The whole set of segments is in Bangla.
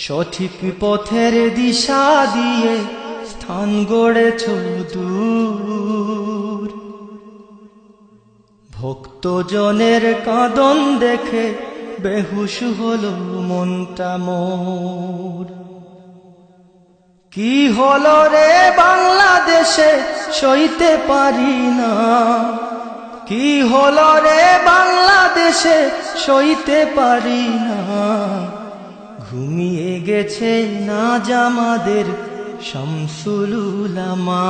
সঠিক পথের দিশা দিয়ে স্থান গড়েছ দূর। ভক্তজনের কাঁদন দেখে বেহুশ হলো মনটা মোর। কি হলো রে বাংলাদেশে সইতে পারি না, কি হলো রে বাংলাদেশে সইতে পারি না। ঘুমিয়ে গেছে নাজ আমাদের শামসুল উলামা,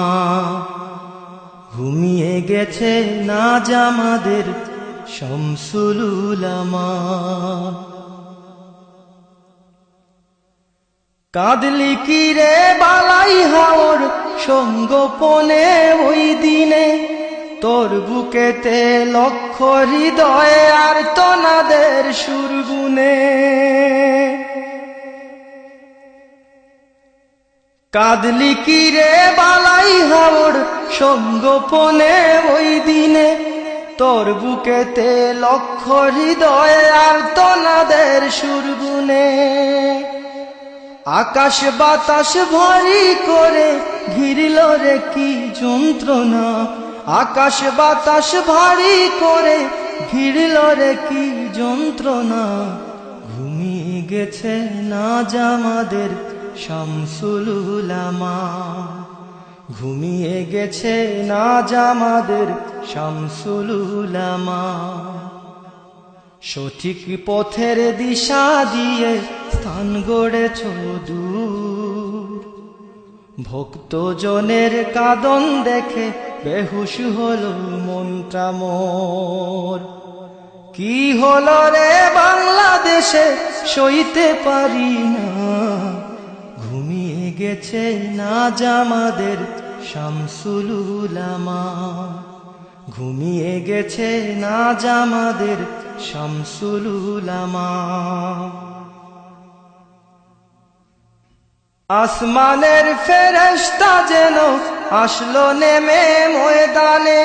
ঘুমিয়ে গেছে নাজ আমাদের শামসুল উলামা। কাঁদলি কি রে বালাই হাওর সঙ্গোপনে ওই দিনে, তোর বুকেতে লক্ষ হৃদয় আর তনাদের সুরগুনে। কাঁদলি কি রে বালাই হাওর সঙ্গোপনে ওই দিনে, তোর বুকেতে লক্ষ হৃদয় আর তনাদের সুরগুনে। আকাশ বাতাস ভারী করে ঘিরল রে কি যন্ত্রণা, আকাশ বাতাস ভারী করে ঘিরল রে কি যন্ত্রণা। ঘুমিয়ে গেছে নাজ আমাদের শামসুল উলামা, ঘুমিয়ে গেছে নাজ আমাদের শামসুল উলামা। সঠিক পথের দিশা দিয়ে স্থান গড়েছ দূর। ভক্তজনের কাঁদন দেখে বেহুশ হলো মনটা মোর। কি হলো রে বাংলাদেশে সইতে পারি না, ঘুমিয়ে গেছে নাজ আমাদের শামসুল উলামা, ঘুমিয়ে গেছে নাজ আমাদের শামসুল উলামা। আসমানের ফেরেশতা যেন আসলো নেমে ময়দানে,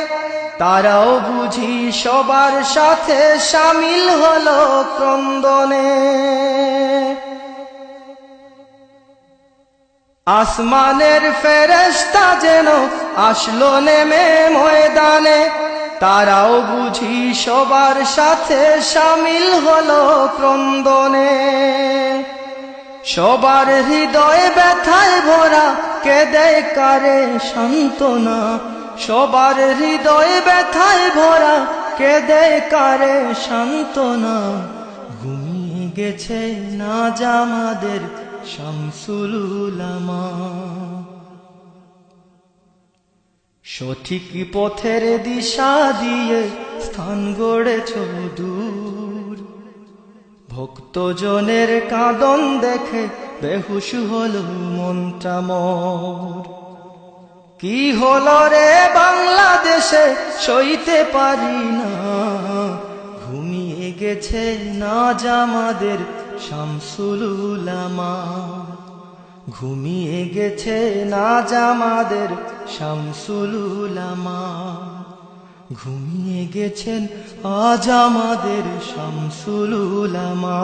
তারাও বুঝি সবার সাথে শামিল হলো ক্রন্দনে। আসমানের ফেরেশতা যেন আসলো নেমে ময়দানে, তারাও বুঝি সবার সাথে শামিল হলো ক্রন্দনে। সবার হৃদয় ব্যথায় ভরা কেঁদে কারে সান্ত্বনা, সবার হৃদয় ব্যথায় ভরা কেঁদে কারে সান্ত্বনা। ঘুমিয়ে গেছে নাজ আমাদের শামসুল উলামা। সঠিক পথের দিশা দিয়ে স্থান গড়েছ দূর। ভক্তজনের কাঁদন দেখে বেহুশ হলো মনটা মোর। কি হলো রে বাংলাদেশে সইতে পারি না, ঘুমিয়ে গেছে নাজ আমাদের শামসুল উলামা, ঘুমিয়ে গেছে নাজ আমাদের শামসুল উলামা, ঘুমিয়ে গেছেন আজ আমাদের শামসুল উলামা।